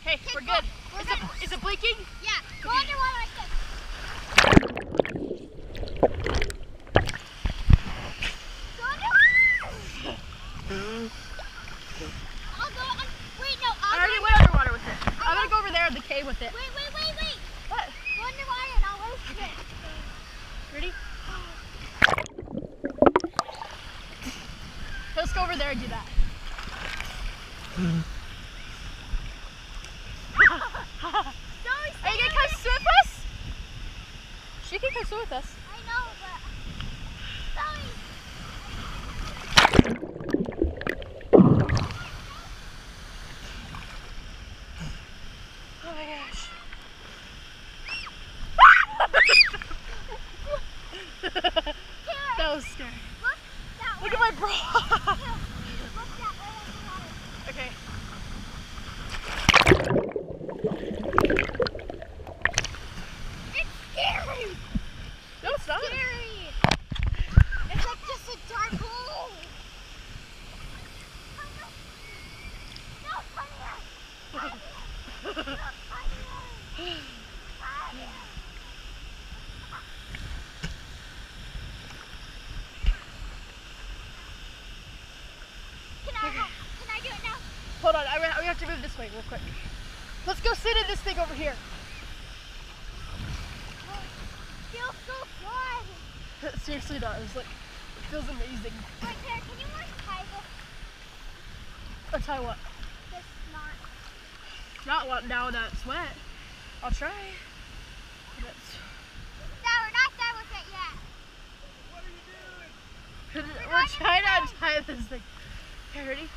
Okay, we're good. Is it blinking? Yeah, go underwater like this. Go underwater! I'll go wait, no, I already went underwater with it. I'm gonna go over there in the cave with it. Wait. What? Go underwater and I'll wait for it. Ready? Let's go over there and do that. Are you gonna come swim with us? She can come swim with us. I know, but Zoey. Oh my gosh. That was scary. Look at my bra. Okay. It's scary. No, it's not. Scary. It's like just a dark hole. No, come here. Can I do it now? Hold on, we have to move this way real quick. Let's go sit in this thing over here. It feels so fun. Seriously does. Like, it feels amazing. Wait, Claire, can you untie this? Untie what? This knot. Not what now that it's wet. I'll try. We're not done with it yet. What are you doing? We're trying to untie this thing. Okay, ready?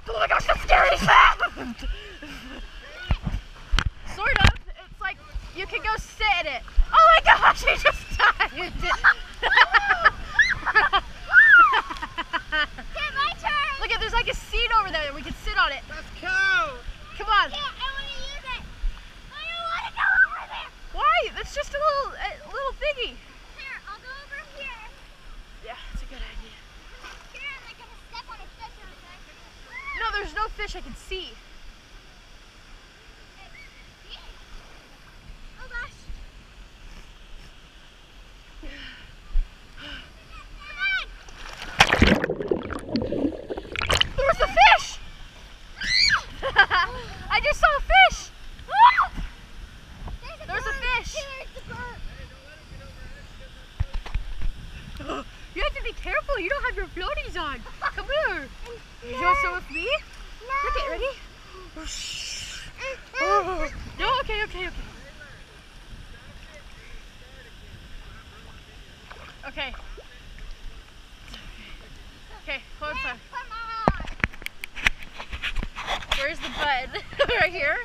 Oh my gosh, that's scary! Sort of. It's like you can go sit in it. Oh my gosh, he just died! Okay, my turn! Look at, there's like a seat over there and we can sit on it. Let's go! Come on. Yeah, I want to use it. I don't want to go over there. Why? That's just a little thingy. Here, I'll go over here. Yeah, it's a good idea. Here, I'm like going to step on a fish or something. No, there's no fish I can see. Oh gosh. There's a fish! I just saw a fish! There's a fish! There's the bird. You have to be careful, you don't have your floaties on. Come here. You want to swim with me? No. Okay, ready? Oh. No, okay. Okay. Okay, hold on. Come on. Where's the button? Right here?